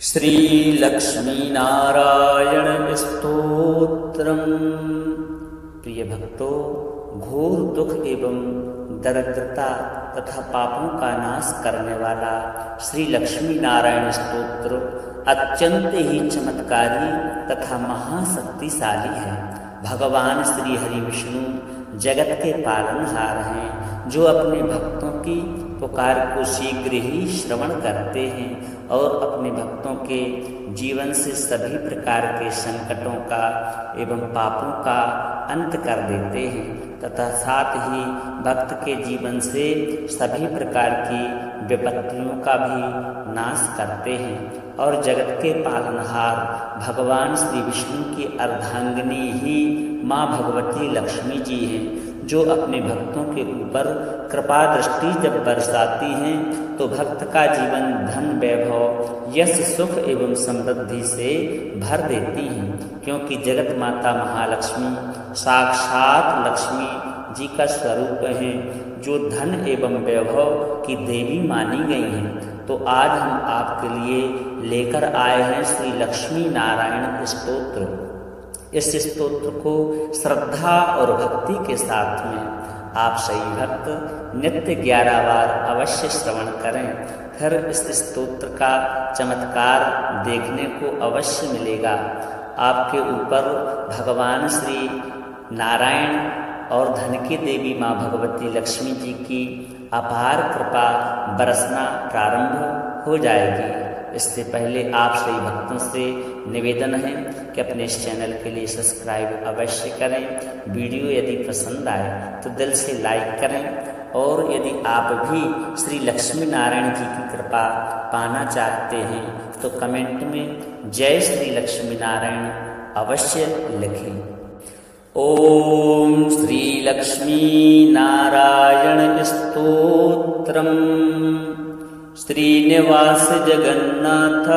श्री लक्ष्मीनारायण स्तोत्रम्। प्रिय भक्तों, घोर दुख एवं दरिद्रता तथा पापों का नाश करने वाला श्री लक्ष्मी नारायण स्तोत्र अत्यंत ही चमत्कारी तथा महाशक्तिशाली है। भगवान श्री हरि विष्णु जगत के पालनहार हैं, जो अपने भक्तों की पुकार को शीघ्र ही श्रवण करते हैं और अपने भक्तों के जीवन से सभी प्रकार के संकटों का एवं पापों का अंत कर देते हैं तथा साथ ही भक्त के जीवन से सभी प्रकार की विपत्तियों का भी नाश करते हैं। और जगत के पालनहार भगवान श्री विष्णु की अर्धांगिनी ही माँ भगवती लक्ष्मी जी हैं, जो अपने भक्तों के ऊपर कृपा दृष्टि जब बरसाती हैं तो भक्त का जीवन धन वैभव यश सुख एवं समृद्धि से भर देती हैं। क्योंकि जगत माता महालक्ष्मी साक्षात लक्ष्मी जी का स्वरूप है, जो धन एवं वैभव की देवी मानी गई हैं। तो आज हम आपके लिए लेकर आए हैं श्री लक्ष्मी नारायण स्तोत्र। इस स्तोत्र को श्रद्धा और भक्ति के साथ में आप सही भक्त नित्य 11 बार अवश्य श्रवण करें, फिर इस स्तोत्र का चमत्कार देखने को अवश्य मिलेगा। आपके ऊपर भगवान श्री नारायण और धन की देवी माँ भगवती लक्ष्मी जी की अपार कृपा बरसना प्रारंभ हो जाएगी। इससे पहले आप सभी भक्तों से निवेदन है कि अपने इस चैनल के लिए सब्सक्राइब अवश्य करें। वीडियो यदि पसंद आए तो दिल से लाइक करें, और यदि आप भी श्री लक्ष्मी नारायण जी की कृपा पाना चाहते हैं तो कमेंट में जय श्री लक्ष्मी नारायण अवश्य लिखें। ओम श्री लक्ष्मी नारायण स्तोत्रम्। श्रीनिवास जगन्नाथ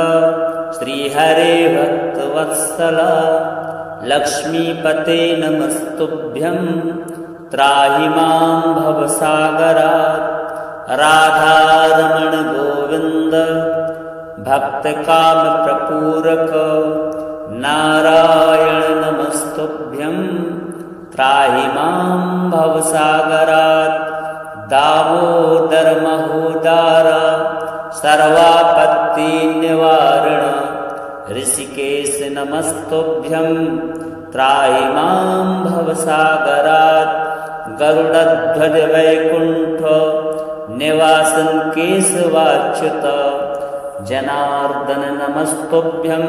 श्री हरे भक्तवत्सल लक्ष्मीपते नमस्तुभ्यं त्राहि मां भवसागरात्। राधारमण गोविंद भक्त काम प्रपूरक नारायण नमस्तुभ्यं त्राहि मां भवसागरात्। दामोदर महोदार सर्वापत्ति निवारण ऋषिकेश नमस्तुभ्यं त्राहि मां भवसागरात्। गरुड़ध्वज वैकुंठ निवासन केशवाच्युत जनार्दन नमस्तुभ्यं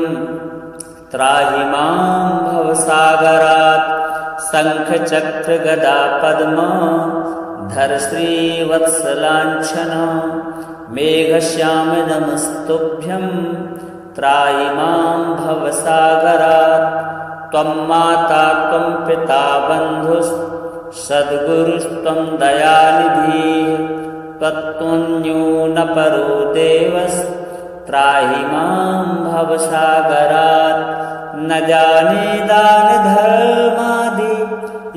त्राहि मां भवसागरात्। शंख चक्र गदा पद्म धर श्री वत्सलांछन मेघश्याम नमस्तुभ्यं त्राहि मां भवसागरात्। त्वं माता त्वं पिता बन्धुः सद्गुरुस्त्वं दयानिधिः त्वत्तुल्यो न परो देवस्त्राहि मां भवसागरात्। न जाने दान धर्मादि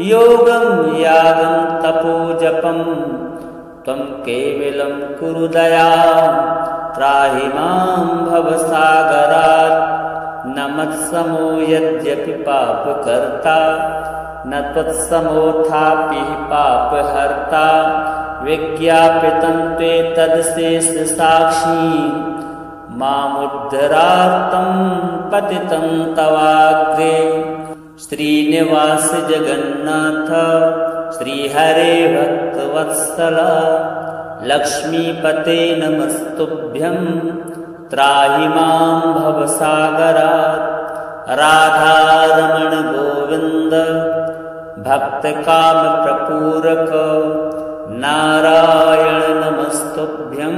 योगं यागं तपो जपं त्वं केवलं कुरु दयां त्राहि मां भवसागरात्। न मत्समो यद्यपि पापकर्ता न त्वत्समोऽथापि पापहर्ता। विज्ञापितं त्वेतदशेष साक्षी मामुद्धरार्तं पतितं तवाग्रे। श्रीनिवास जगन्नाथ श्री हरे भक्तवत्सल लक्ष्मीपते नमस्तुभ्यं त्राहि मां भवसागरात्। राधारमण गोविंद भक्त काम प्रपूरक नारायण नमस्तुभ्यं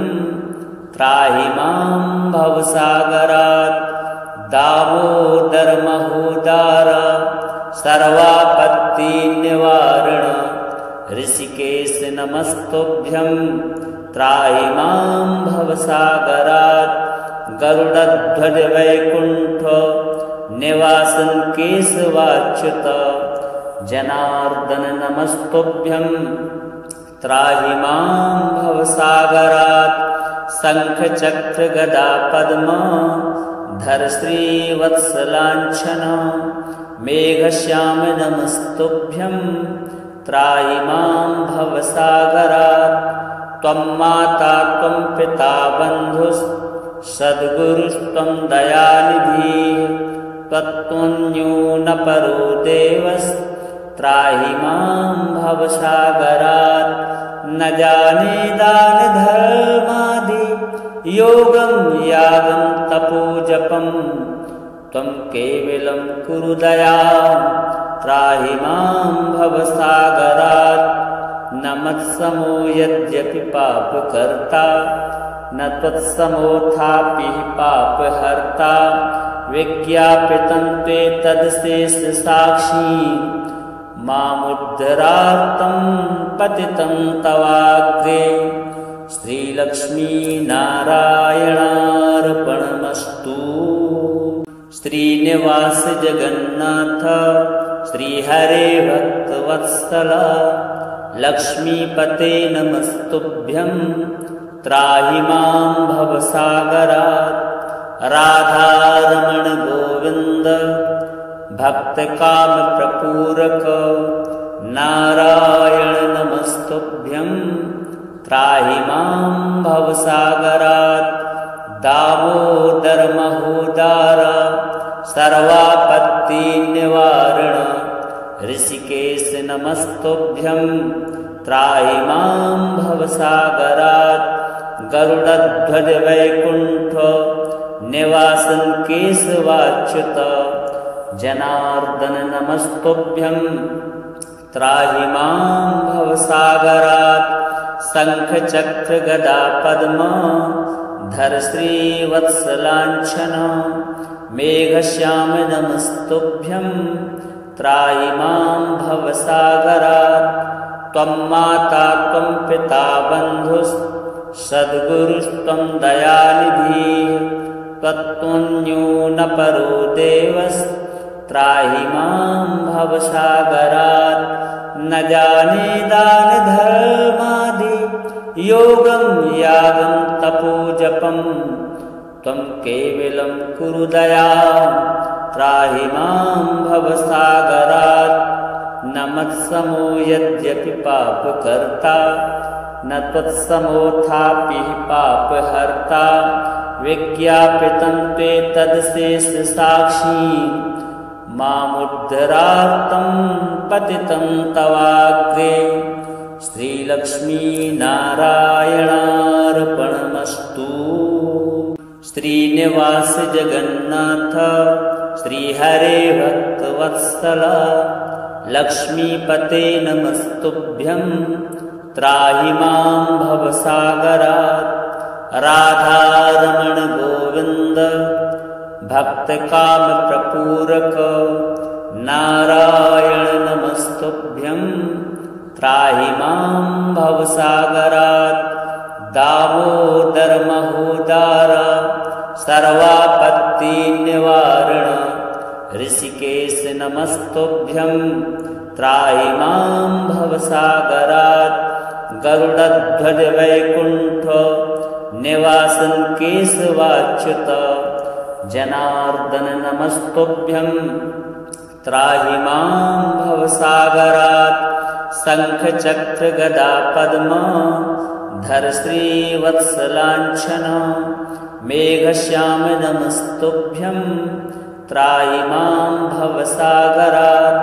त्राहि मां भवसागरात्। दामोदर महोदार सर्वापत्ति निवारण ऋषिकेश नमस्तुभ्यं त्राहि मां भवसागरात्। गरुड़ध्वज वैकुंठ निवासन केशवाच्युत जनार्दन नमस्तुभ्यं त्राहि मां भवसागरात्। शंख चक्र गदा पद्म धर श्रीवत्सलाञ्छन मेघश्याम नमस्तुभ्यं त्राहि मां भवसागरात् त्वं माता त्वं पिता बन्धुस्सद्गुरुस्त्वं दयानिधिः त्वत्पुण्यो न परो देवस्त्राहि मां भवसागरात् न जाने दानधर्मादि योगं यागं तपोजपं त्वं केवलं कुरु दयां त्राहि मां भवसागरात् न मत्समो यद्यपि पापकर्ता न त्वत्समोऽथापि पापहर्ता विज्ञापितं ते तदशेषसाक्षी मामुद्धरार्तं पतितं तवाग्रे श्रीलक्ष्मीनारायणार्पणमस्तु। श्रीनिवास जगन्नाथ श्रीहरे भक्तवत्सल लक्ष्मीपते नमस्तुभ्यं त्राहि मां भवसागरात् राधारमण गोविन्द भक्तकामप्रपूरक नारायण नमस्तुभ्यं त्राहि मां भवसागरात् दामोदर महोदार सर्वापत्तिनिवारण ऋषिकेश नमस्तुभ्यं त्राहि मां भवसागरात् गरुडध्वज वैकुण्ठ निवासन केशवाच्युत जनार्दन नमस्तुभ्यं त्राहि मां भवसागरात् शंख चक्र गदा पद्म धर श्रीवत्सलाञ्छन मेघश्याम नमस्तुभ्यं त्राहि मां भवसागरात् त्वं माता त्वं पिता बन्धुस्सद्गुरुस्त्वं दयानिधिः त्वत्पुण्यो न परो देवस्त्राहि मां भवसागरात् न जाने दानधर्मादि योगं यागं तपोजपं त्वं केवलं कुरु दयां त्राहि मां भवसागरात् न मत्समो यद्यपि पापकर्ता न त्वत्समोऽथापि पापहर्ता विज्ञापितं ते तदशेषसाक्षी मामुद्धरार्तं पतितं तवाग्रे श्रीलक्ष्मीनारायणार्पणमस्तु। श्रीनिवास जगन्नाथ श्रीहरे भक्तवत्सल लक्ष्मीपते नमस्तुभ्यं त्राहि मां भवसागरात् राधारमण गोविन्द भक्तकामप्रपूरक नारायण नमस्तुभ्यं त्राहि मां भवसागरात् दामोदर महोदार सर्वापत्तिनिवारण ऋषिकेश नमस्तुभ्यं त्राहि मां भवसागरात् गरुडध्वज वैकुण्ठ निवासन केशवाच्युत जनार्दन नमस्तुभ्यं त्राहि मां भवसागरात् शंख चक्र गदा पद्म धर श्रीवत्सलाञ्छन मेघश्याम नमस्तुभ्यं त्राहि मां भवसागरात्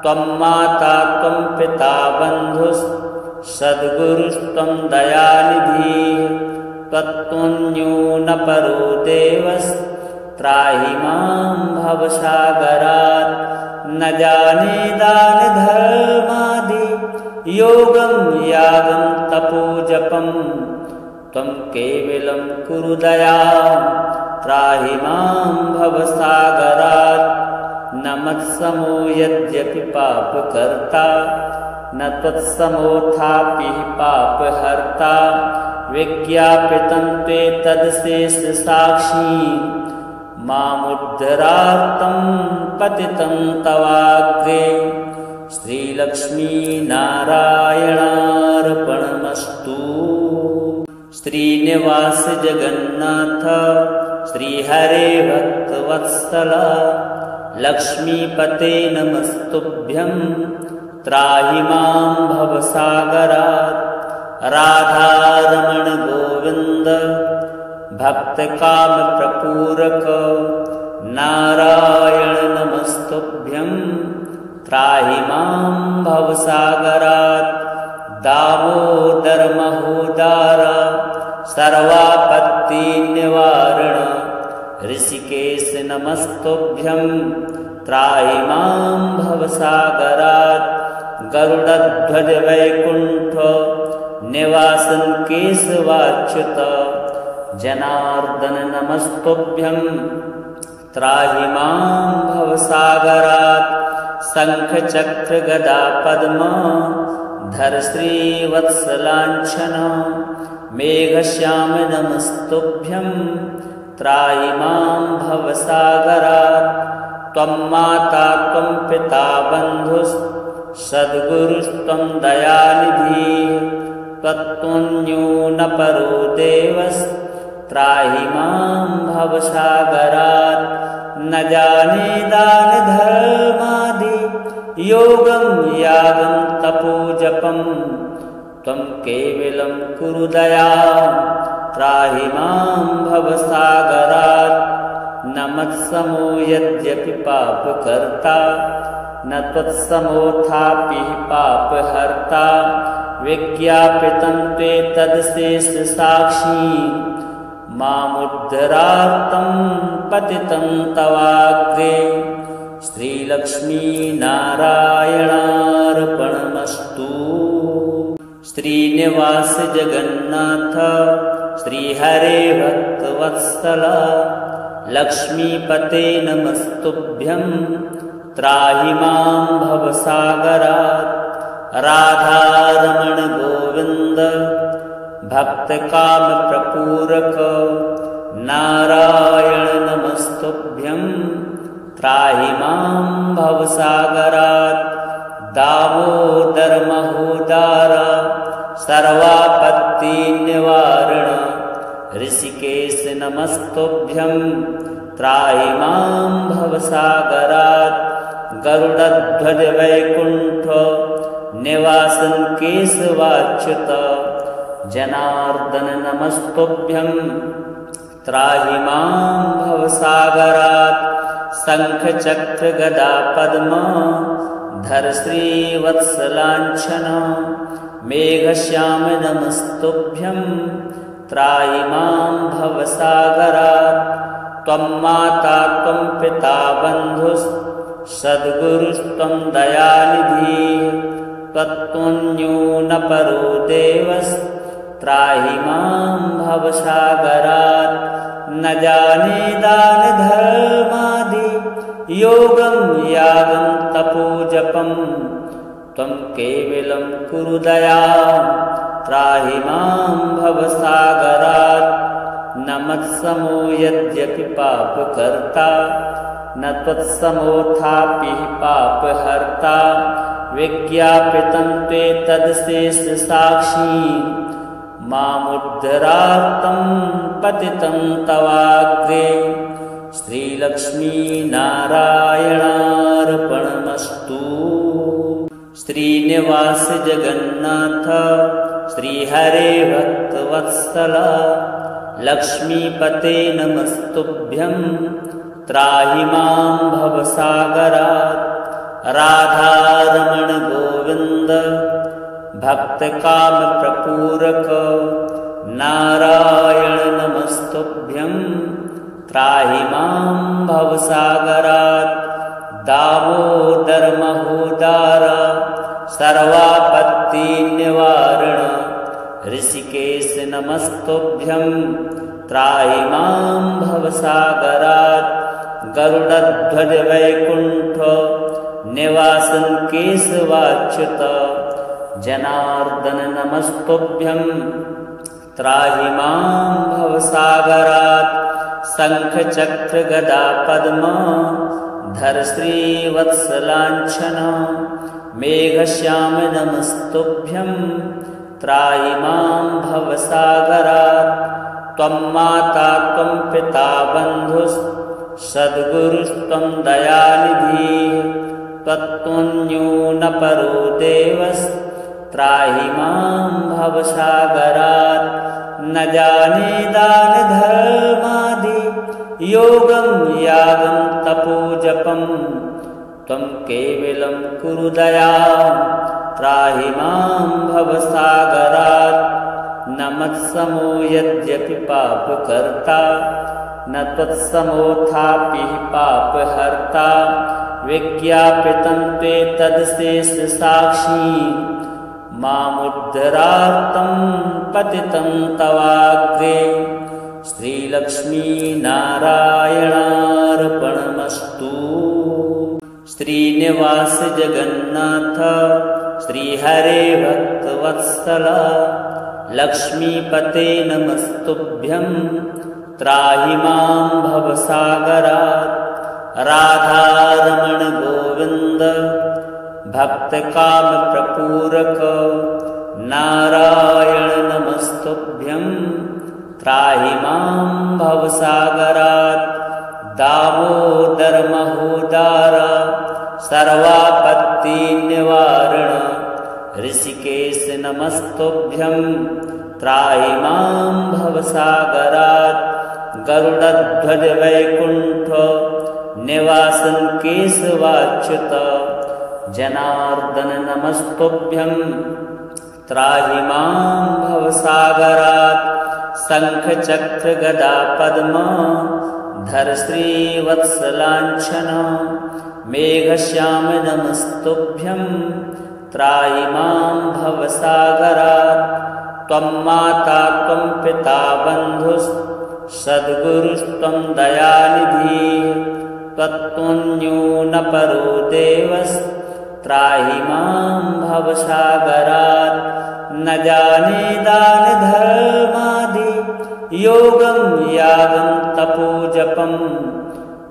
त्वं माता त्वं पिता बन्धुस्सद्गुरुस्त्वं दयानिधिः त्वत्पुण्यो न परो देवस्त्राहि मां भवसागरात् न जाने दानधर्मादि योगं यागं तपोजपं त्वं केवलं कुरु दयां त्राहि मां भवसागरात् न मत्समो यद्यपि पापकर्ता न त्वत्समोऽथापि पापहर्ता विज्ञापितं ते तदशेषसाक्षी मामुद्धरार्तं पतितं तवाग्रे श्रीलक्ष्मीनारायणार्पणमस्तु। श्रीनिवास जगन्नाथ श्रीहरे भक्तवत्सल लक्ष्मीपते नमस्तुभ्यं त्राहि मां भवसागरात् राधारमण गोविन्द भक्तकामप्रपूरक नारायण नमस्तुभ्यं त्राहि मां भवसागरात् दामोदर महोदार सर्वापत्तिनिवारण ऋषिकेश नमस्तुभ्यं त्राहि मां भवसागरात् गरुडध्वज वैकुण्ठ निवासन केशवाच्युत जनार्दन नमस्तुभ्यं त्राहि मां भवसागरात् शंख चक्र गदा पद्म धर श्रीवत्सलाञ्छन मेघश्याम नमस्तुभ्यं त्राहि मां भवसागरात् त्वं माता त्वं पिता बन्धुः सद्गुरुस्त्वं दयानिधिः त्वत्तुल्यो न परो देवस्त्राहि मां भवसागरात् न जाने दान धर्मादि योगं यागं तपोजपं त्वं केवलं कुरु दयां त्राहि मां भवसागरात् न मत्समो यद्यपि पापकर्ता न त्वत्समोऽथापि पापहर्ता विज्ञापितं ते तदशेषसाक्षी मामुद्धरार्तं पतितं तवाग्रे श्रीलक्ष्मीनारायणार्पणमस्तु। श्रीनिवास जगन्नाथ श्रीहरे भक्तवत्सल लक्ष्मीपते नमस्तुभ्यं त्राहि मां भवसागरात् राधारमण गोविन्द भक्तकामप्रपूरक नारायण नमस्तुभ्यं त्राहि मां भवसागरात् दामोदर महोदार सर्वापत्तिनिवारण ऋषिकेश नमस्तुभ्यं त्राहि मां भवसागरात् गरुडध्वज वैकुण्ठ निवासन केशवाच्युत जनार्दन नमस्तुभ्यं त्राहि मां भवसागरात् शंख चक्र गदा पद्म धर श्रीवत्सलाञ्छन मेघश्याम नमस्तुभ्यं त्राहि मां भवसागरात् त्वं माता त्वं पिता बन्धुः सद्गुरुस्त्वं दयानिधिः त्वत्तुल्यो न परो देवस्त्राहि मां भवसागरात् न जाने दान धर्मादि योगं यागं तपोजपं त्वं केवलं कुरु दयां त्राहि मां भवसागरात् न मत्समो यद्यपि पापकर्ता न त्वत्समोऽथापि पापहर्ता विज्ञापितं ते तदशेषसाक्षी मामुद्धरार्तं पतितं तवाग्रे श्रीलक्ष्मीनारायणार्पणमस्तु। श्रीनिवास जगन्नाथ श्रीहरे भक्तवत्सल लक्ष्मीपते नमस्तुभ्यं त्राहि मां भवसागरात् राधारमण गोविन्द भक्तकामप्रपूरक नारायण नमस्तुभ्यं त्राहि मां भवसागरात् दामोदर महोदार सर्वापत्तिनिवारण ऋषिकेश नमस्तुभ्यं त्राहि मां भवसागरात् गरुडध्वज वैकुण्ठ निवासन केशवाच्युत जनार्दन नमस्तुभ्यं त्राहि मां भवसागरात् शंख चक्र गदा पद्म धर श्रीवत्सलाञ्छन मेघश्याम नमस्तुभ्यं त्राहि मां भवसागरात् त्वं माता त्वं पिता बन्धुस्सद्गुरुस्त्वं दयानिधिः त्वत्तुल्यो न परो देवस्त्राहि मां भवसागरात् न जाने दानधर्मादि योगं यागं तपोजपं त्वं केवलं कुरु दयां त्राहि मां भवसागरात् न मत्समो यद्यपि पापकर्ता न त्वत्समोऽथापि पापहर्ता विज्ञापितं त्वेतदशेषसाक्षी मामुद्धरार्तं पतितं तवाग्रे श्रीलक्ष्मीनारायणार्पणमस्तु। श्रीनिवास जगन्नाथ श्रीहरे भक्तवत्सल लक्ष्मीपते नमस्तुभ्यं त्राहि मां भवसागरात् राधारमण गोविन्द भक्तकामप्रपूरक नारायण नमस्तुभ्यं त्राहि मां भवसागरात् दामोदर महोदार सर्वापत्तिनिवारण ऋषिकेश नमस्तुभ्यं त्राहि मां भवसागरात् गरुडध्वज वैकुण्ठ निवासन केशवाच्युत जनार्दन नमस्तुभ्यं त्राहि मां भवसागरात् शंख चक्र गदा पद्म धर श्रीवत्सलाञ्छन मेघश्याम नमस्तुभ्यं त्राहि मां भवसागरात् त्वं माता त्वं पिता बन्धुस्सद्गुरुस्त्वं दयानिधिः त्वत्तुल्यो न परो देवस्त्राहि मां भवसागरात् न जाने दानधर्मादि योगं यागं तपोजपं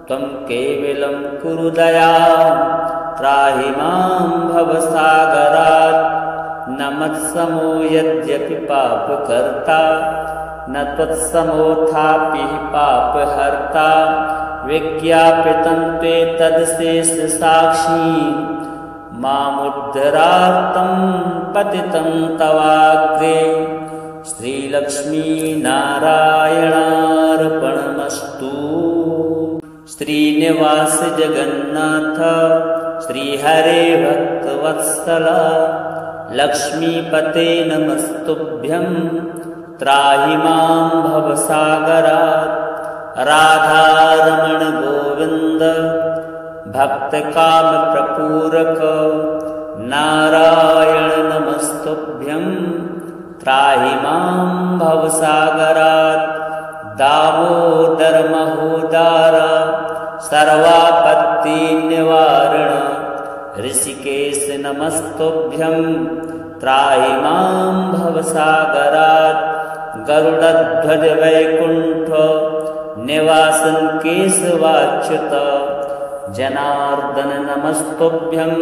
त्वं केवलं कुरु दयां त्राहि मां भवसागरात् न मत्समो यद्यपि पापकर्ता न त्वत्समोऽथापि पापहर्ता विज्ञापितं त्वेतदशेषसाक्षी मामुद्धरार्तं पतितं तवाग्रे श्रीलक्ष्मीनारायणार्पणमस्तु। श्रीनिवास जगन्नाथ श्रीहरे भक्तवत्सल लक्ष्मीपते नमस्तुभ्यं त्राहि मां भवसागरात् राधारमण गोविन्द भक्तकामप्रपूरक नारायण नमस्तुभ्यं त्राहि मां भवसागरात् दामोदर महोदार सर्वापत्तिनिवारण ऋषिकेश नमस्तुभ्यं त्राहि मां भवसागरात् गरुडध्वज वैकुण्ठ निवासन केशवाच्युत जनार्दन नमस्तुभ्यं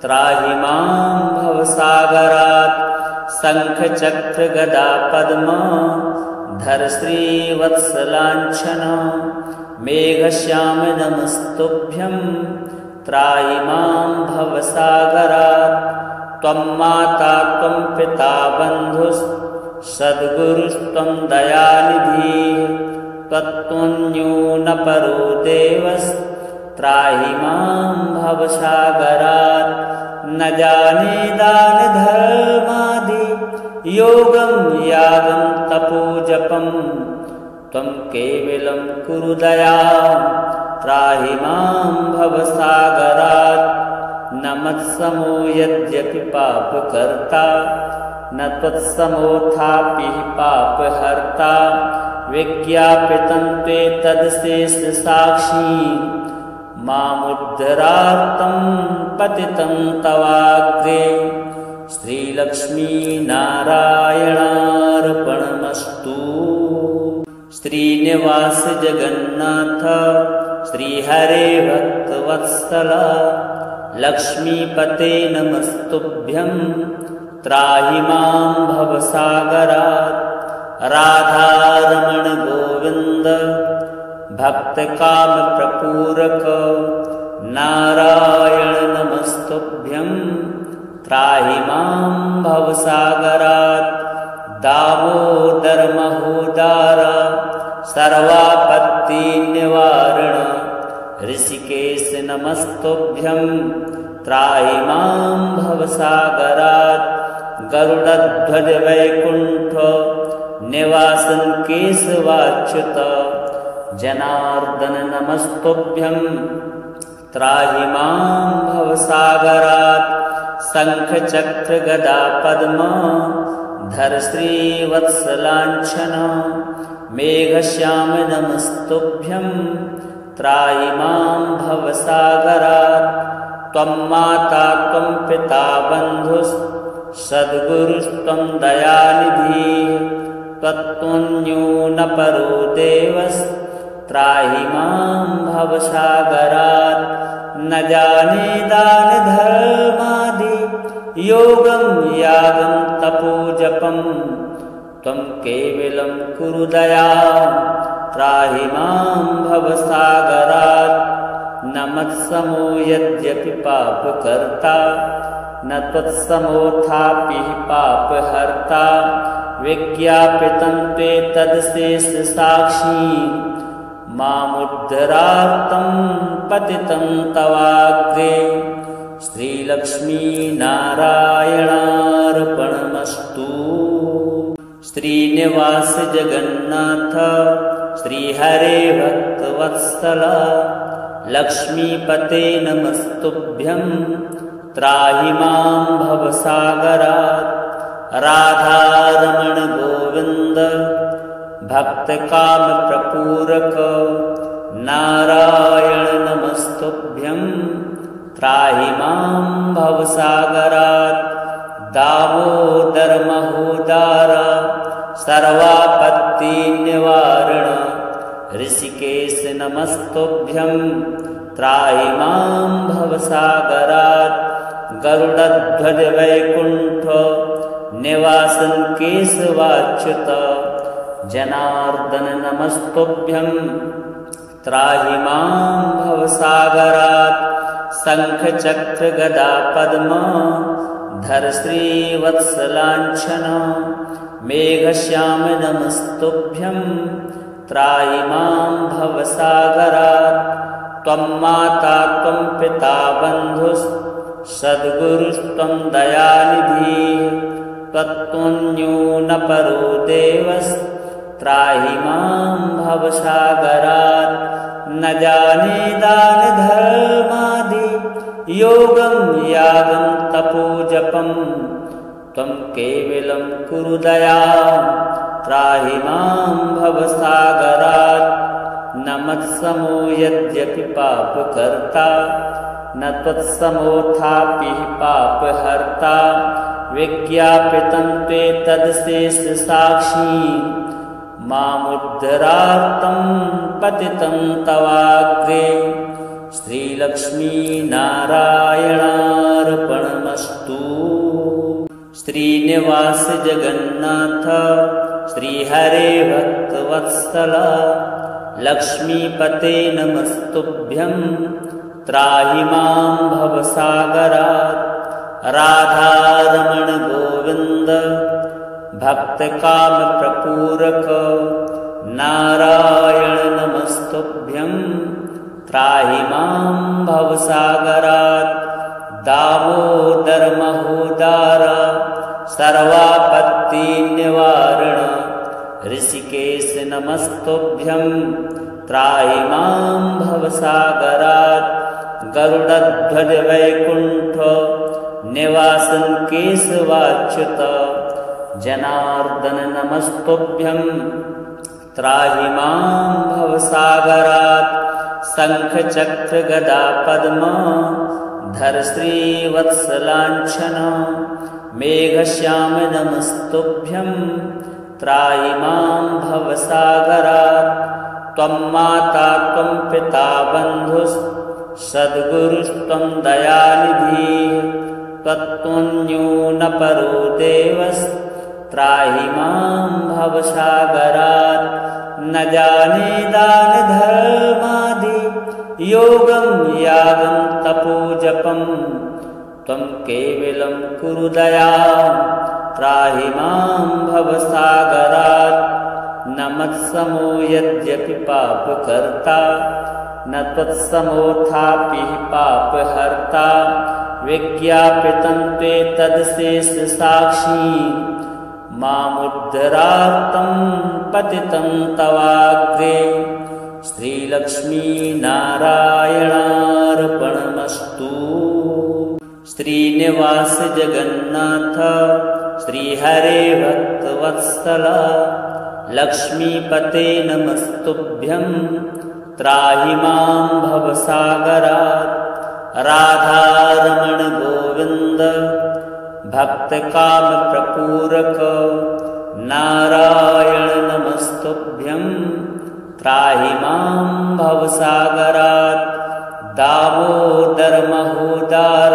त्राहि मां भवसागरात् शंख चक्र गदा पद्म धर श्रीवत्सलाञ्छन मेघश्याम नमस्तुभ्यं त्राहि मां भवसागरात् त्वं माता त्वं पिता बन्धुस्सद्गुरुस्त्वं दयानिधिः त्वत्तुल्यो न परो देवस्त्राहि मां भवसागरात् न जाने दानधर्मादि योगं यागं तपोजपं त्वं केवलं कुरु दयां त्राहि मां भवसागरात् न मत्समो यद्यपि पापकर्ता न त्वत्समोऽथापि पापहर्ता विज्ञापितं त्वेतदशेषसाक्षी मामुद्धरार्तं पतितं तवाग्रे श्रीलक्ष्मीनारायणार्पणमस्तु। श्रीनिवास जगन्नाथ श्रीहरे भक्तवत्सल लक्ष्मीपते नमस्तुभ्यं त्राहि मां भवसागरात् राधारमण गोविंद भक्त काम प्रपूरक नारायण नमस्तुभ्यं त्राहि मां भवसागरात् दामोदर महोदार सर्वापत्ति निवारण ऋषिकेश नमस्तुभ्यं त्राहि मां भवसागरात् गरुडध्वज वैकुंठ निवासन केशवाच्युत जनार्दन नमस्तुभ्यं त्राहि मां भवसागरात् शंख चक्र गदा पद्म धर श्रीवत्सलांछन मेघश्याम नमस्तुभ्यं त्राहि मां भवसागरात् त्वं माता त्वं पिता बन्धुस् सद्गुरुस्त्वं दयानिधिः त्वत्तुल्यो न परो देवस् त्राहि मां भवसागरात् न जाने दान धर्मादि योगं यागं तपो जपं त्वं केवलं कुरु दयां त्राहि मां भवसागरात् न मत्समो यद्यपि पापकर्ता न त्वत्समोऽथापि पापहर्ता विज्ञापितं ते तदशेषसाक्षी मामुद्धरार्तं पतितं तवाग्रे श्रीलक्ष्मीनारायणार्पणमस्तु। श्रीनिवास जगन्नाथ श्रीहरे भक्तवत्सल लक्ष्मीपते नमस्तुभ्यं त्राहि मां भवसागरात् राधारमण गोविंद भक्त काम प्रपूरक नारायण नमस्तुभ्यं त्राहि मां भवसागरात् दामोदर महोदार सर्वापत्ति निवारण ऋषिकेश नमस्तुभ्यं त्राहि मां भवसागरात् गरुडध्वज वैकुंठ निवासन केशवाच्युत जनार्दन नमस्तुभ्यं त्राहि मां भवसागरात् शंख चक्र गदा पद्म धर श्रीवत्सलांछन मेघश्याम नमस्तुभ्यं त्राहि मां भवसागरात् त्वं माता त्वं पिता बन्धुस् सद्गुरुस्त्वं दयानिधिः त्वत्तुल्यो न परो देवस् त्राहि मां भवसागरात् न जाने दान धर्मादि योगं यागं तपो जपं त्वं केवलं कुरु दयां त्राहि मां भवसागरात् न मत्समो यद्यपि पापकर्ता न त्वत्समोऽथापि पापहर्ता विज्ञापितं ते तदशेषसाक्षी मामुद्धरार्तं पतितं तवाग्रे श्रीलक्ष्मीनारायणार्पणमस्तु। श्रीनिवास जगन्नाथ श्रीहरे भक्तवत्सल लक्ष्मीपते नमस्तुभ्यं त्राहि मां भवसागरात् राधारमण गोविंद भक्त काम प्रपूरक नारायण नमस्तुभ्यं त्राहि मां भवसागरात् दामोदर महोदार सर्वापत्ति निवारण ऋषिकेश नमस्तुभ्यं त्राहि मां भवसागरात् गरुडध्वज वैकुंठ निवासन केशवाच्युत जनार्दन नमस्तुभ्यं त्राहि मां भवसागरात् शंख चक्र गदा पद्म धर श्रीवत्सलांछन मेघश्याम नमस्तुभ्यं त्राहि मां भवसागरात् त्वं माता त्वं पिता बन्धुस् सद्गुरुस्त्वं दयानिधिः त्वत्तुल्यो न परो देवस् त्राहि मां भवसागरात्। न जाने दान धर्मादि योगं यागं तपो जपं त्वं केवलं कुरु दयां त्राहि मां भवसागरात्। न मत्समो यद्यपि पापकर्ता न त्वत्समोऽथापि पापहर्ता। विज्ञापितं ते तदशेषसाक्षी मामुद्धरार्तं पतितं तवाग्रे। श्रीलक्ष्मीनारायणार्पणमस्तु। श्रीनिवास जगन्नाथ श्रीहरे भक्तवत्सल लक्ष्मीपते नमस्तुभ्यं त्राहि मां भवसागरात्। राधारमण गोविन्द भक्तकामप्रपूरक नारायण नमस्तुभ्यं त्राहि मां भवसागरात्। दामोदर महोदार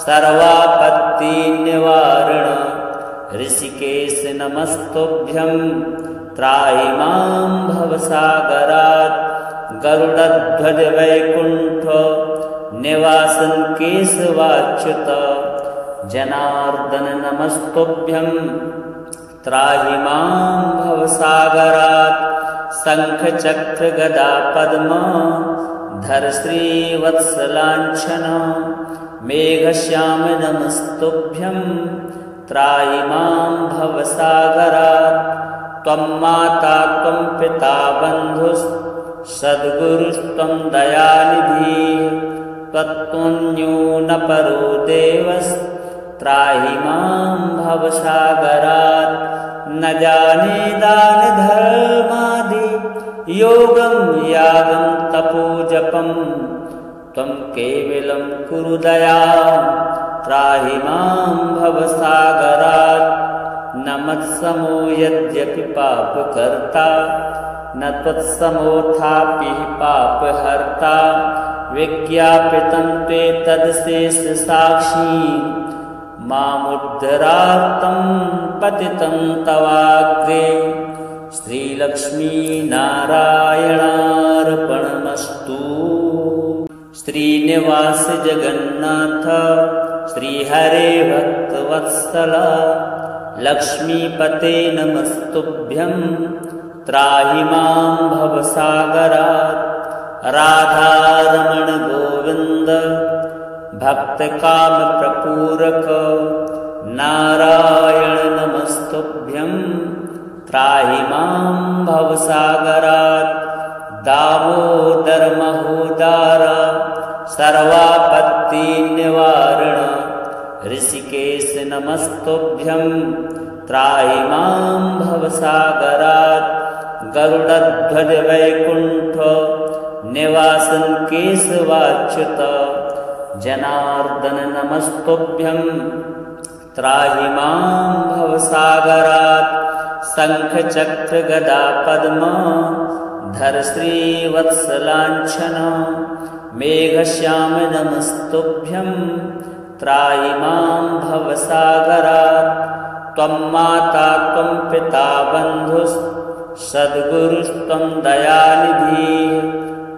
सर्वापत्तिनिवारण ऋषिकेश नमस्तुभ्यं त्राहि मां भवसागरात्। गरुडध्वज वैकुण्ठ निवासन केशवाच्युत जनार्दन नमस्तुभ्यं त्राहि मां भवसागरात्। शंख चक्र गदा पद्म धर श्रीवत्सलाञ्छन मेघश्याम नमस्तुभ्यं त्राहि मां भवसागरात्। त्वं माता त्वं पिता बन्धुः सद्गुरुस्त्वं दयानिधिः त्वत्तुल्यो न परो देवस्त्राहि मां भवसागरात्। न जाने दान धर्मादि योगं यागं तपो जपं त्वं केवलं कुरु दयां त्राहि मां भवसागरात्। न मत्समो यद्यपि पापकर्ता न त्वत्समोऽथापि पापहर्ता। विज्ञापितं ते तदशेषसाक्षी मामुद्धरार्तं पतितं तवाग्रे। श्रीलक्ष्मीनारायणार्पणमस्तु। श्रीनिवास जगन्नाथ श्रीहरे भक्तवत्सल लक्ष्मीपते नमस्तुभ्यं त्राहि मां भवसागरात्। राधारमण गोविन्द भक्तकामप्रपूरक नारायण नमस्तुभ्यं त्राहि मां भवसागरात्। दामोदर महोदार सर्वापत्तिनिवारण ऋषिकेश नमस्तुभ्यं त्राहि मां भवसागरात्। गरुडध्वज वैकुण्ठ निवासन केशवाच्युत जनार्दन नमस्तुभ्यं त्राहि मां भवसागरात्। शंख चक्र गदा पद्म धर श्रीवत्सलाञ्छन मेघश्याम नमस्तुभ्यं त्राहि मां भवसागरात्। त्वं माता त्वं पिता बन्धुः सद्गुरुस्त्वं दयानिधिः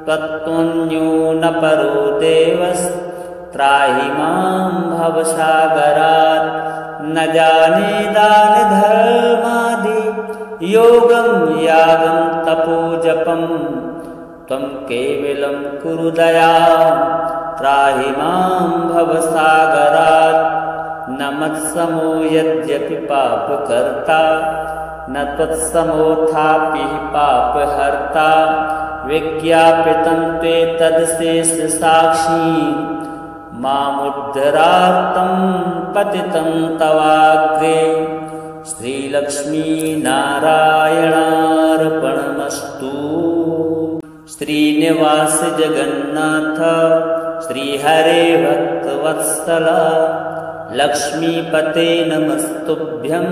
त्वत्तुल्यो न परो देवस्त्राहि मां भवसागरात्। न जाने दान धर्मादि योगं यागं तपो जपं त्वं केवलं कुरु दयां त्राहि मां भवसागरात्। न मत्समो यद्यपि पापकर्ता न त्वत्समोऽथापि पापहर्ता। विज्ञापितं ते तदशेषसाक्षी मामुद्धरार्तं पतितं तवाग्रे। श्रीलक्ष्मीनारायणार्पणमस्तु। श्रीनिवास जगन्नाथ श्रीहरे भक्तवत्सल लक्ष्मीपते नमस्तुभ्यं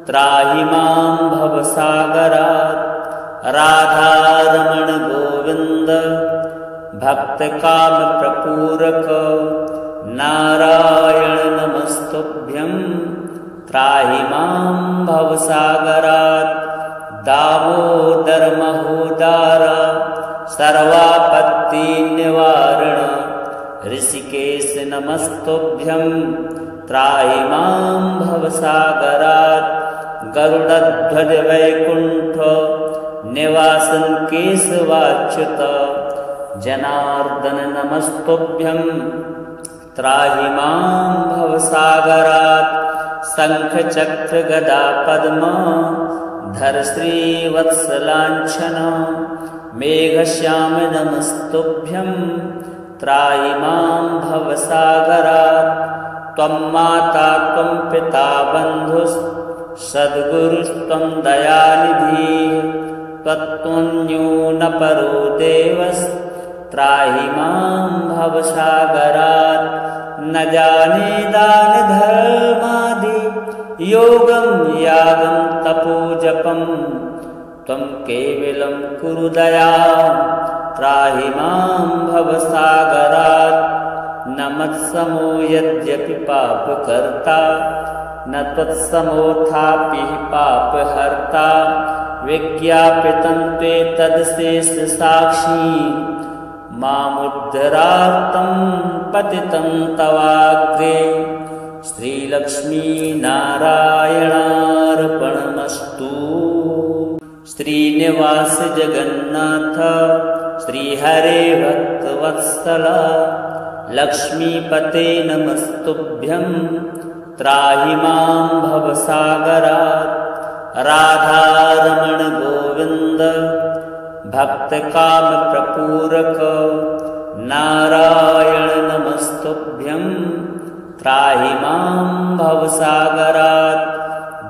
त्राहि मां भवसागरात्। राधारमण गोविन्द भक्तकामप्रपूरक नारायण नमस्तुभ्यं त्राहि मां भवसागरात्। दामोदरमहोदार सर्वापत्तिनिवारण ऋषिकेश नमस्तुभ्यं त्राहि मां भवसागरात्। गरुडध्वज वैकुण्ठ निवासन केशवाच्युत जनार्दन नमस्तुभ्यं त्राहि मां भवसागरात्। शंख चक्र गदा पद्म धर श्रीवत्सलाञ्छन मेघश्याम नमस्तुभ्यं त्राहि मां भवसागरात्। त्वं माता त्वं पिता बन्धुः सद्गुरुस्त्वं दयानिधिः त्वत्तुल्यो न परो देवस्त्राहि मां भवसागरात्। न जाने दान धर्मादि योगं यागं तपो जपं त्वं केवलं कुरु दयां त्राहि मां भवसागरात्। न मत्समो यद्यपि पापकर्ता न त्वत्समोऽथापि पापहर्ता। विज्ञापितं त्वेतदशेषसाक्षी मामुद्धरार्तं पतितं तवाग्रे। श्रीलक्ष्मीनारायणार्पणमस्तु। श्रीनिवास जगन्नाथ श्रीहरे भक्तवत्सल लक्ष्मीपते नमस्तुभ्यं त्राहि मां भवसागरात्। राधारमण गोविन्द भक्तकाम प्रपूरक नारायण नमस्तुभ्यं त्राहि मां भवसागरात्।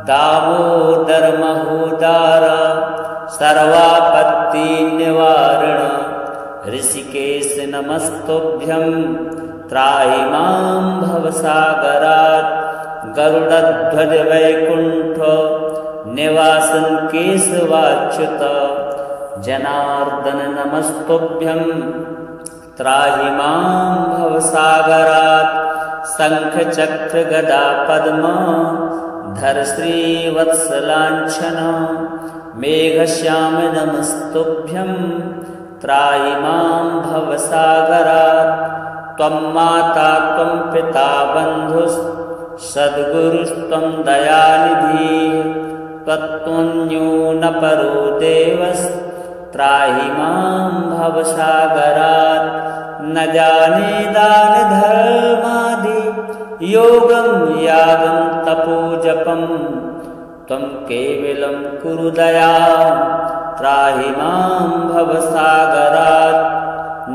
दामोदर महोदार सर्वापत्तिनिवारण ऋषिकेश नमस्तुभ्यं त्राहि मां भवसागरात्। गरुडध्वज वैकुण्ठ निवासन केशवाच्युत जनार्दन नमस्तुभ्यं त्राहि मां भवसागरात्। शंख चक्र गदा पद्म धर श्रीवत्सलाञ्छन मेघश्याम नमस्तुभ्यं त्राहि मां भवसागरात्। त्वं माता त्वं पिता बन्धुः सद्गुरुस्त्वं दयानिधिः त्वत्तुल्यो न परो देवस्त्राहि मां भवसागरात्। न जाने दान धर्मादि योगं यागं तपो जपं त्वं केवलं कुरु दयां त्राहि मां भवसागरात्।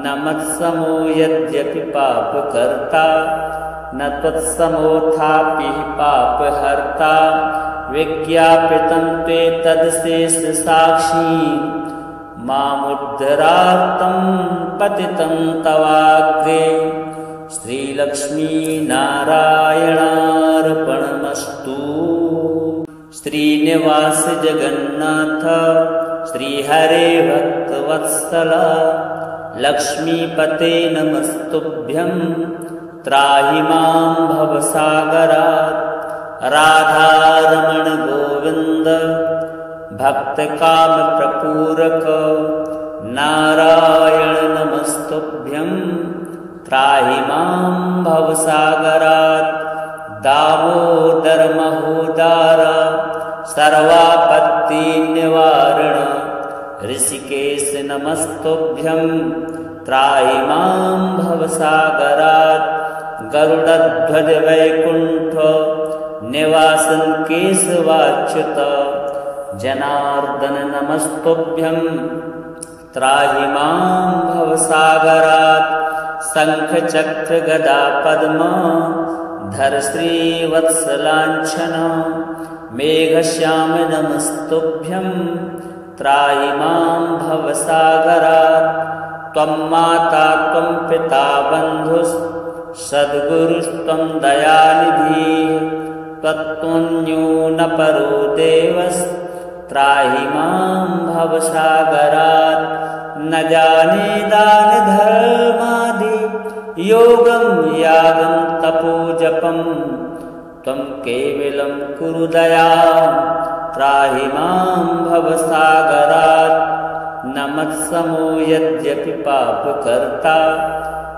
न मत्समो यद्यपि पापकर्ता न त्वत्समोऽथापि पापहर्ता। विज्ञापितं त्वेतदशेषसाक्षी मामुद्धरार्तं पतितं तवाग्रे। श्रीलक्ष्मीनारायणार्पणमस्तु। श्रीनिवास जगन्नाथ श्रीहरे भक्तवत्सल लक्ष्मीपते नमस्तुभ्यं त्राहि मां भवसागरात्। राधारमण गोविन्द भक्तकाम प्रपूरक नारायण नमस्तुभ्यं त्राहि मां भवसागरात्। दामोदर महोदार सर्वापत्तिनिवारण ऋषिकेश नमस्तुभ्यं त्राहि मां भवसागरात्। गरुडध्वज वैकुण्ठ निवासन केशवाच्युत जनार्दन नमस्तुभ्यं त्राहि मां भवसागरात्। शंख चक्र गदा पद्म धर श्रीवत्सलाञ्छन मेघश्याम नमस्तुभ्यं त्राहि मां भवसागरात्। त्वं माता त्वं पिता बन्धुः सद्गुरुस्त्वं दयानिधिः त्वत्तुल्यो न परो देवस्त्राहि मां भवसागरात्। न जाने दान धर्मादि योगं यागं तपो जपं त्वं केवलं कुरु दयां त्राहि मां भवसागरात्। न मत्समो यद्यपि पापकर्ता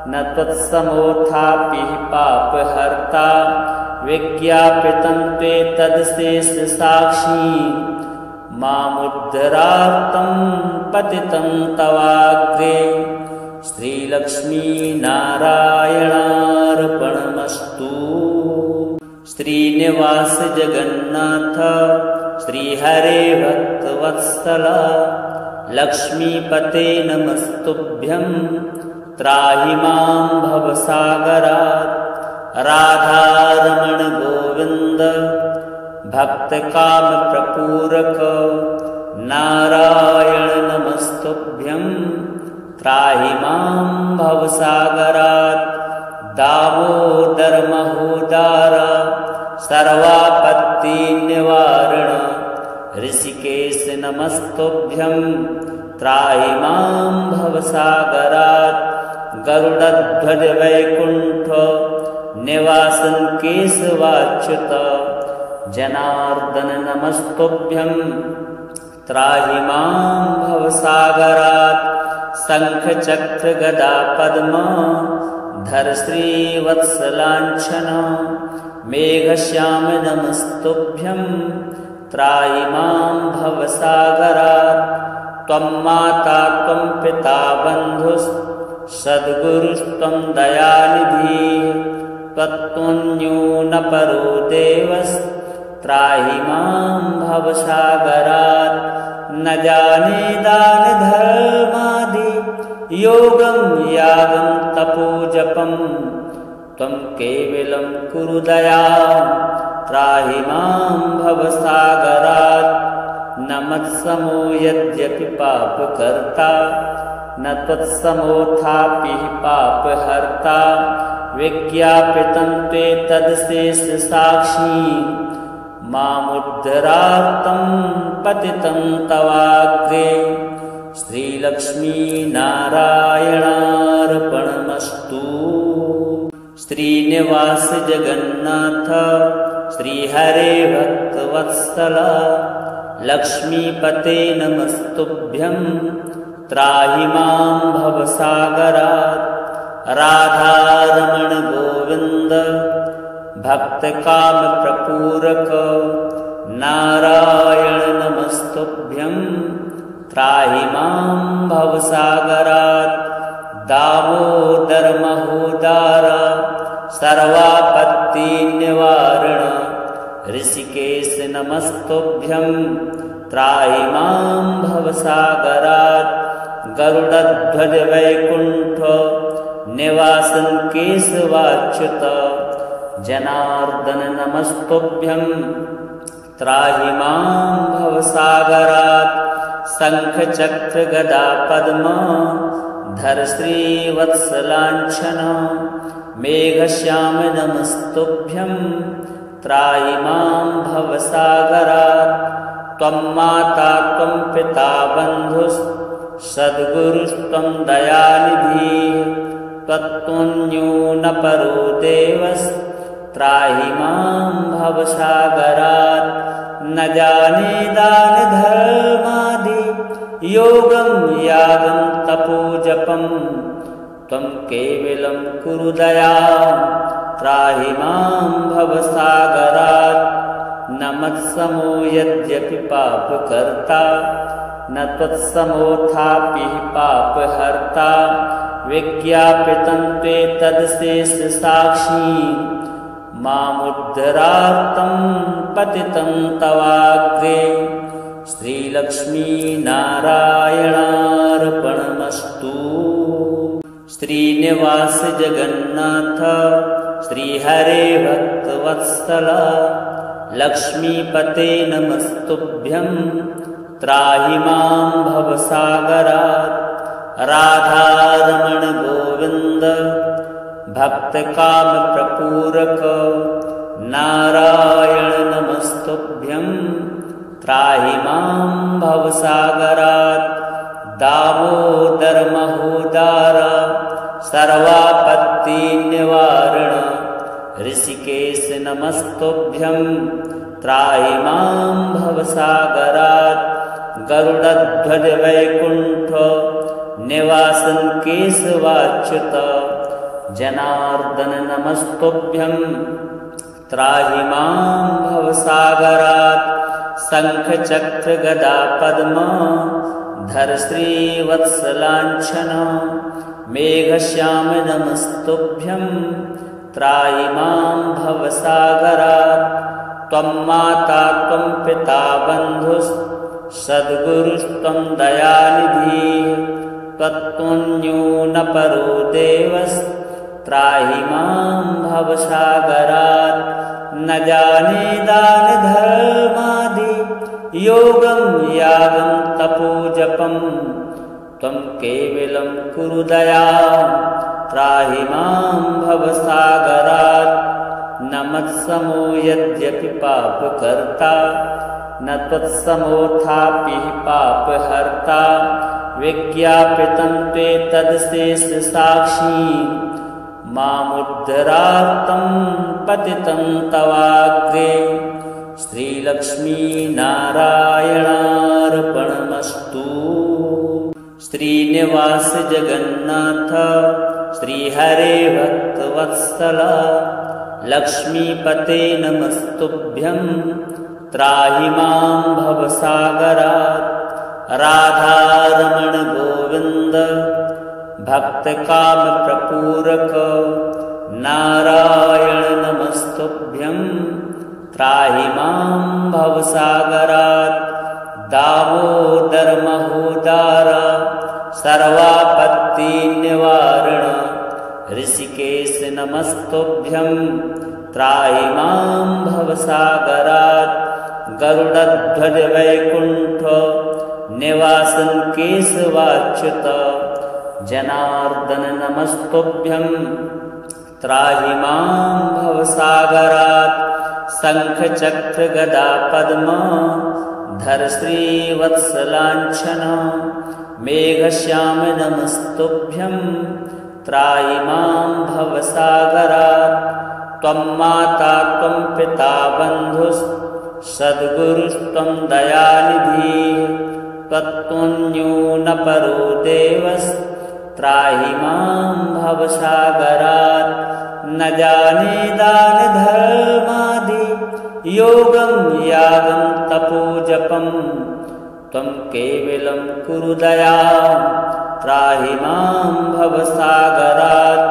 न त्वत्समोऽथापि पापहर्ता। विज्ञापितं त्वेतदशेषसाक्षी मामुद्धरार्तं पतितं तवाग्रे। श्रीलक्ष्मीनारायणार्पणमस्तु। श्रीनिवास जगन्नाथ श्रीहरे भक्तवत्सल लक्ष्मीपते नमस्तुभ्यं त्राहि मां भवसागरात्। राधारमण गोविन्द भक्तकामप्रपूरक नारायण नमस्तुभ्यं त्राहि मां भवसागरात्। दामोदर महोदार सर्वापत्तिनिवारण ऋषिकेश नमस्तुभ्यं त्राहि मां भवसागरात्। गरुडध्वज वैकुण्ठ निवासन केशवाच्युत जनार्दन नमस्तुभ्यं त्राहि मां भवसागरात्। शंख चक्र गदा पद्म धर श्रीवत्सलाञ्छन मेघश्याम नमस्तुभ्यं त्राहि मां भवसागरात्। त्वं माता त्वं पिता बन्धुः सद्गुरुस्त्वं दयानिधिः त्वत्तुल्यो न परो देवस्त्राहि मां भवसागरात्। न जाने दान धर्मादि योगं यागं तपोजपं त्वं केवलं कुरु दयां त्राहि मां भवसागरात्। न मत्समो यद्यपि पापकर्ता न त्वत्समोऽथापि पापहर्ता। विज्ञापितं त्वेतदशेषसाक्षी मामुद्धरार्तं पतितं तवाग्रे। श्रीलक्ष्मीनारायणार्पणमस्तु। श्रीनिवास जगन्नाथ श्रीहरे भक्तवत्सल लक्ष्मीपते नमस्तुभ्यं त्राहि मां भवसागरात्। राधारमण गोविन्द भक्तकामप्रपूरक नारायण नमस्तुभ्यं त्राहि मां भवसागरात्। दामोदर महोदार सर्वापत्तिनिवारण ऋषिकेश नमस्तुभ्यं त्राहि मां भवसागरात्। गरुडध्वज वैकुण्ठ निवासन केशवाच्युत जनार्दन नमस्तुभ्यं त्राहि मां भवसागरात्। शंख चक्र गदा पद्म धर श्रीवत्सलाञ्छन मेघश्याम नमस्तुभ्यं त्राहि मां भवसागरात्। त्वं माता त्वं पिता बन्धुः सद्गुरुस्त्वं दयानिधिः त्वत्तुल्यो न परो देवस्त्राहि मां भवसागरात्। न जाने दान धर्मादि योगं यागं तपोजपं त्वं केवलं कुरु दयां त्राहि मां भवसागरात्। न मत्समो यद्यपि पापकर्ता न त्वत्समोऽथापि पापहर्ता। विज्ञापितं त्वेतदशेषसाक्षी मामुद्धरार्तं पतितं तवाग्रे। श्रीलक्ष्मीनारायणार्पणमस्तु। श्रीनिवास जगन्नाथ श्रीहरे भक्तवत्सल लक्ष्मीपते नमस्तुभ्यं त्राहि मां भवसागरात्। राधारमण गोविन्द भक्तकामप्रपूरक नारायण नमस्तुभ्यं त्राहि मां भवसागरात्। दामोदर महोदार सर्वापत्तिनिवारण ऋषिकेश नमस्तुभ्यं त्राहि मां भवसागरात् गरुडध्वज वैकुण्ठ निवासन केशवाच्युत जनार्दन नमस्तुभ्यं त्राहि मां भवसागरात् शंख चक्र गदा पद्म धर श्रीवत्सलाञ्छन मेघश्याम नमस्तुभ्यं त्राहि मां भवसागरात् त्वं माता त्वं पिता बन्धुस् सद्गुरुस्त्वं दयानिधिः त्वत्तुल्यो न परो देवस्त्राहि मां भवसागरात् न जाने दान धर्मादि योगं यागं तपोजपं त्वं केवलं कुरु दयां त्राहि मां भवसागरात् न मत्समो यद्यपि पापकर्ता न त्वत्समोऽथापि पापहर्ता विज्ञापितं ते तदशेषसाक्षी मामुद्धरार्तं पतितं तवाग्रे श्रीलक्ष्मीनारायणार्पणमस्तु। श्रीनिवास जगन्नाथ श्रीहरे भक्तवत्सल लक्ष्मीपते नमस्तुभ्यं त्राहि मां भवसागरात् राधारमण गोविन्द भक्तकामप्रपूरक नारायण नमस्तुभ्यं त्राहि मां भवसागरात् दामोदर महोदार सर्वापत्तिनिवारण ऋषिकेश नमस्तुभ्यं त्राहि मां भवसागरात् गरुडध्वज वैकुण्ठ निवासन केशवाच्युत जनार्दन नमस्तुभ्यं त्राहि मां भवसागरात् शंख चक्र गदा पद्म धर श्रीवत्सलाञ्छन मेघश्याम नमस्तुभ्यं त्राहि मां भवसागरात् त्वं माता त्वं पिता बन्धुस् सद्गुरुस्त्वं दयानिधिः त्वत्तुल्यो न परो देवस्त्राहि मां भवसागरात् न जाने दान धर्मादि योगं यागं तपोजपं त्वं केवलं कुरु दयां त्राहि मां भवसागरात्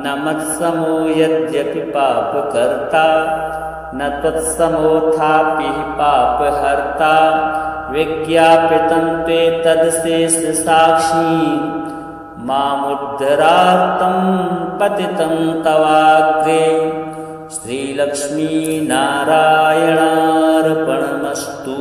न मत्समो यद्यपि पापकर्ता न त्वत्समोऽथापि पापहर्ता विज्ञापितं ते तदशेषसाक्षी मामुद्धरार्तं पतितं तवाग्रे श्रीलक्ष्मीनारायणार्पणमस्तु।